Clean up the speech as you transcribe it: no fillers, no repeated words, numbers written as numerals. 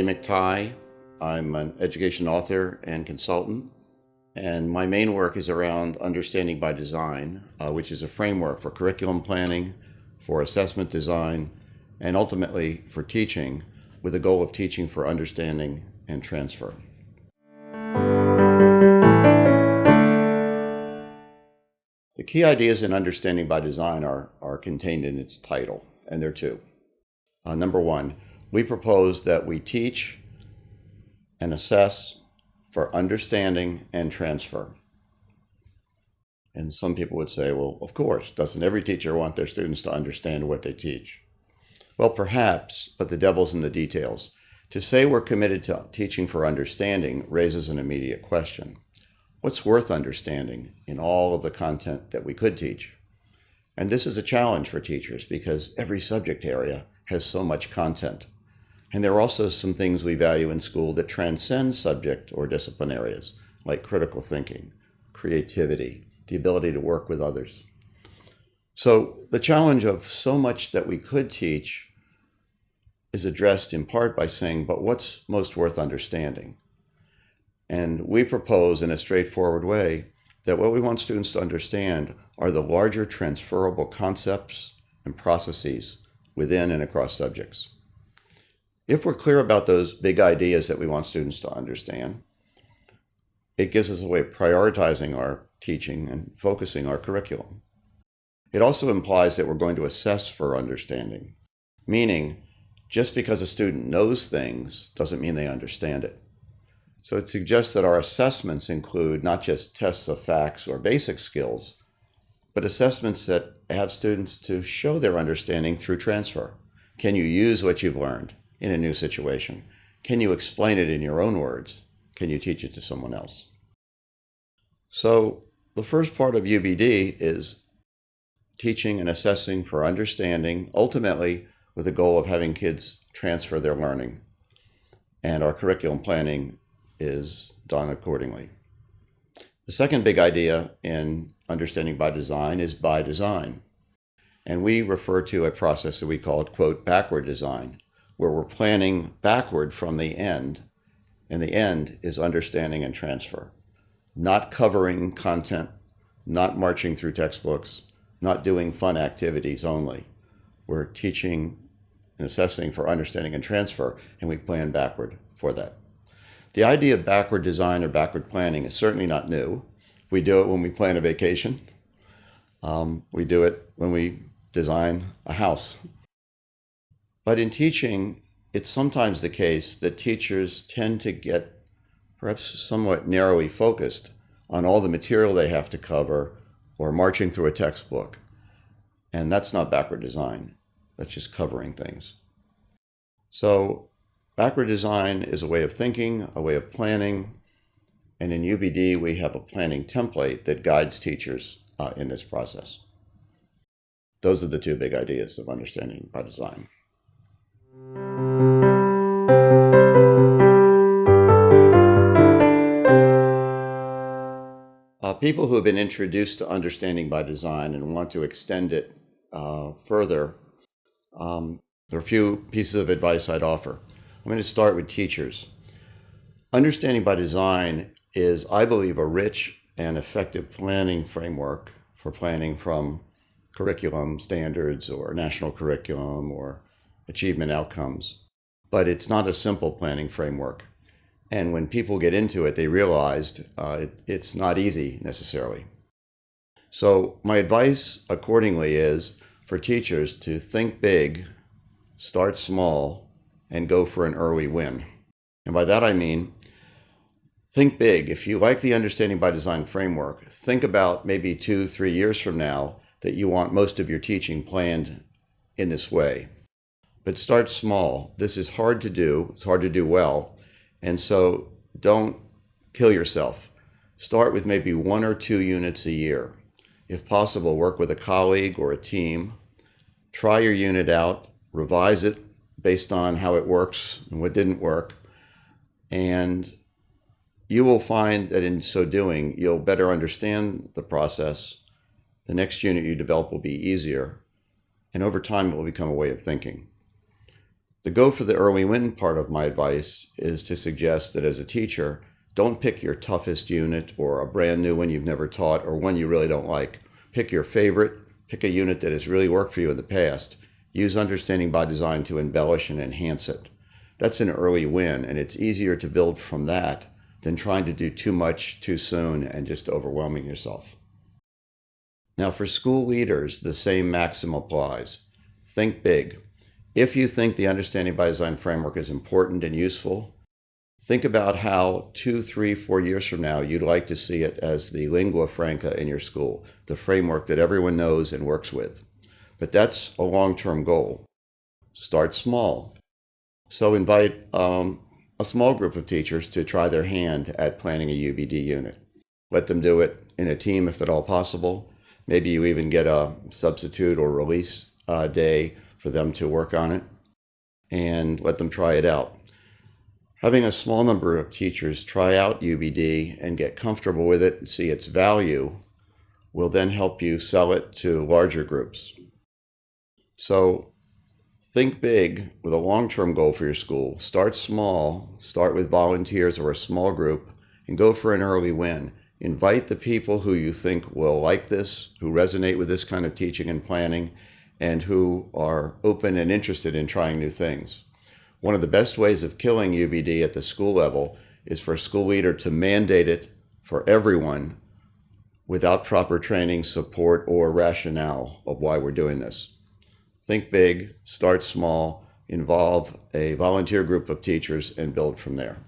McTighe. I'm an education author and consultant, and my main work is around understanding by design, which is a framework for curriculum planning, for assessment design, and ultimately for teaching, with the goal of teaching for understanding and transfer. The key ideas in understanding by design are contained in its title, and there are two. Number one, we propose that we teach and assess for understanding and transfer. And some people would say, well, of course, doesn't every teacher want their students to understand what they teach? Well, perhaps, but the devil's in the details. To say we're committed to teaching for understanding raises an immediate question. What's worth understanding in all of the content that we could teach? And this is a challenge for teachers because every subject area has so much content. And there are also some things we value in school that transcend subject or discipline areas, like critical thinking, creativity, the ability to work with others. So the challenge of so much that we could teach is addressed in part by saying, but what's most worth understanding? And we propose in a straightforward way that what we want students to understand are the larger transferable concepts and processes within and across subjects. If we're clear about those big ideas that we want students to understand, it gives us a way of prioritizing our teaching and focusing our curriculum. It also implies that we're going to assess for understanding, meaning just because a student knows things doesn't mean they understand it. So it suggests that our assessments include not just tests of facts or basic skills, but assessments that have students to show their understanding through transfer. Can you use what you've learned in a new situation? Can you explain it in your own words? Can you teach it to someone else? So the first part of UBD is teaching and assessing for understanding, ultimately with the goal of having kids transfer their learning. And our curriculum planning is done accordingly. The second big idea in understanding by design is by design. And we refer to a process that we call, quote, backward design, where we're planning backward from the end, and the end is understanding and transfer. Not covering content, not marching through textbooks, not doing fun activities only. We're teaching and assessing for understanding and transfer, and we plan backward for that. The idea of backward design or backward planning is certainly not new. We do it when we plan a vacation. We do it when we design a house. But in teaching, it's sometimes the case that teachers tend to get perhaps somewhat narrowly focused on all the material they have to cover or marching through a textbook. And that's not backward design. That's just covering things. So backward design is a way of thinking, a way of planning, and in UBD we have a planning template that guides teachers in this process. Those are the two big ideas of understanding by design. People who have been introduced to understanding by design and want to extend it further, there are a few pieces of advice I'd offer. I'm going to start with teachers. Understanding by design is, I believe, a rich and effective planning framework for planning from curriculum standards or national curriculum or achievement outcomes. But it's not a simple planning framework. And when people get into it, they realized it's not easy necessarily. So my advice accordingly is for teachers to think big, start small, and go for an early win. And by that I mean, think big. If you like the Understanding by Design framework, think about maybe 2-3 years from now that you want most of your teaching planned in this way. But start small. This is hard to do. It's hard to do well. And so don't kill yourself. Start with maybe 1 or 2 units a year. If possible, work with a colleague or a team. Try your unit out, revise it based on how it works and what didn't work. And you will find that in so doing, you'll better understand the process. The next unit you develop will be easier. And over time, it will become a way of thinking. The go for the early win part of my advice is to suggest that as a teacher, don't pick your toughest unit or a brand new one you've never taught or one you really don't like. Pick your favorite, pick a unit that has really worked for you in the past. Use understanding by design to embellish and enhance it. That's an early win, and it's easier to build from that than trying to do too much too soon and just overwhelming yourself. Now, for school leaders, the same maxim applies. Think big. If you think the Understanding by Design framework is important and useful, think about how 2, 3, 4 years from now you'd like to see it as the lingua franca in your school, the framework that everyone knows and works with. But that's a long-term goal. Start small. So invite a small group of teachers to try their hand at planning a UBD unit. Let them do it in a team if at all possible. Maybe you even get a substitute or release day for them to work on it and let them try it out. Having a small number of teachers try out UBD and get comfortable with it and see its value will then help you sell it to larger groups. So think big with a long-term goal for your school. Start small, start with volunteers or a small group, and go for an early win. Invite the people who you think will like this, who resonate with this kind of teaching and planning, and who are open and interested in trying new things. One of the best ways of killing UBD at the school level is for a school leader to mandate it for everyone without proper training, support, or rationale of why we're doing this. Think big, start small, involve a volunteer group of teachers, and build from there.